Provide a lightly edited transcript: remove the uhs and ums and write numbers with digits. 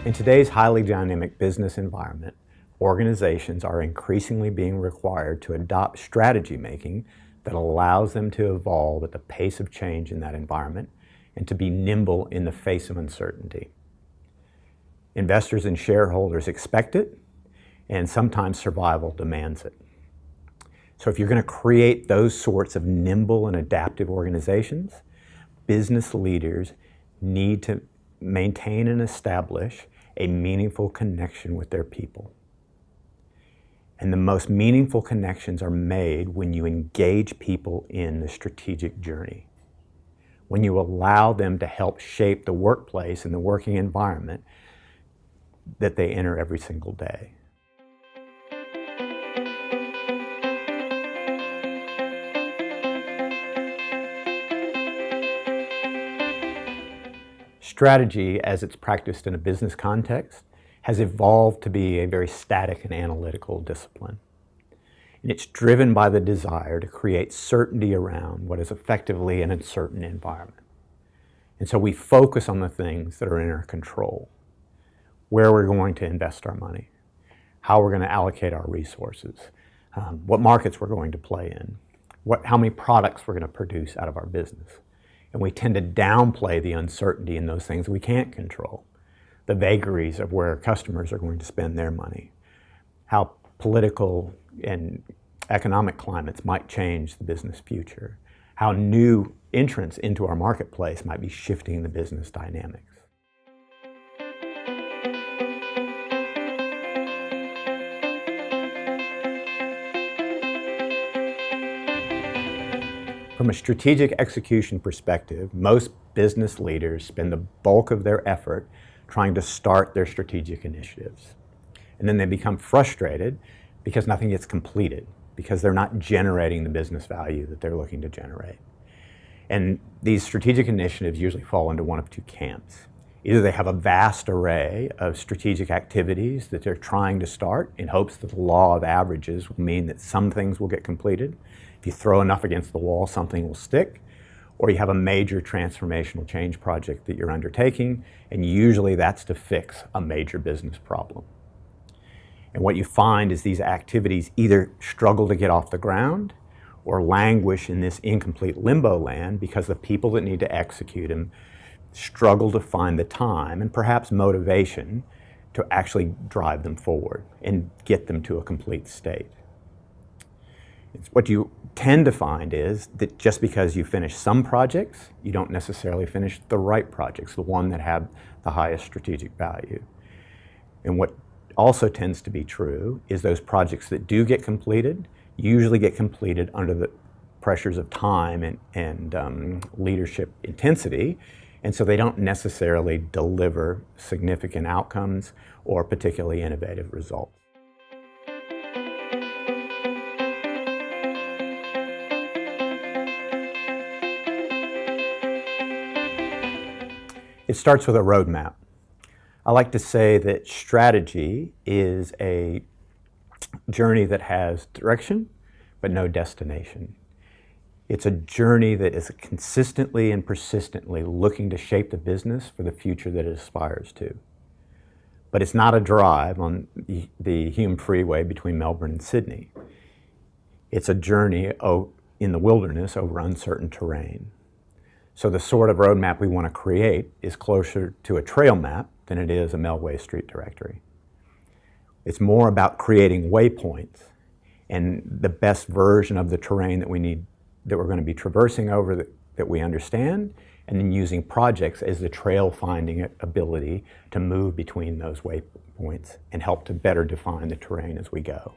In today's highly dynamic business environment, organizations are increasingly being required to adopt strategy making that allows them to evolve at the pace of change in that environment and to be nimble in the face of uncertainty. Investors and shareholders expect it, and sometimes survival demands it. So if you're going to create those sorts of nimble and adaptive organizations, business leaders need to maintain and establish a meaningful connection with their people. And the most meaningful connections are made when you engage people in the strategic journey, when you allow them to help shape the workplace and the working environment that they enter every single day. Strategy, as it's practiced in a business context, has evolved to be a very static and analytical discipline. And it's driven by the desire to create certainty around what is effectively an uncertain environment. And so we focus on the things that are in our control, where we're going to invest our money, how we're going to allocate our resources, what markets we're going to play in, how many products we're going to produce out of our business. And we tend to downplay the uncertainty in those things we can't control. The vagaries of where customers are going to spend their money, how political and economic climates might change the business future, how new entrants into our marketplace might be shifting the business dynamics. From a strategic execution perspective, most business leaders spend the bulk of their effort trying to start their strategic initiatives. And then they become frustrated because nothing gets completed, because they're not generating the business value that they're looking to generate. And these strategic initiatives usually fall into one of two camps. Either they have a vast array of strategic activities that they're trying to start in hopes that the law of averages will mean that some things will get completed. If you throw enough against the wall, something will stick. Or you have a major transformational change project that you're undertaking, and usually that's to fix a major business problem. And what you find is these activities either struggle to get off the ground or languish in this incomplete limbo land because the people that need to execute them struggle to find the time and perhaps motivation to actually drive them forward and get them to a complete state. What you tend to find is that just because you finish some projects, you don't necessarily finish the right projects, the one that have the highest strategic value. And what also tends to be true is those projects that do get completed usually get completed under the pressures of time and leadership intensity, and so they don't necessarily deliver significant outcomes or particularly innovative results. It starts with a roadmap. I like to say that strategy is a journey that has direction, but no destination. It's a journey that is consistently and persistently looking to shape the business for the future that it aspires to. But it's not a drive on the Hume Freeway between Melbourne and Sydney. It's a journey in the wilderness over uncertain terrain. So the sort of roadmap we want to create is closer to a trail map than it is a Melway Street directory. It's more about creating waypoints and the best version of the terrain that we're going to be traversing over that we understand, and then using projects as the trail finding ability to move between those waypoints and help to better define the terrain as we go.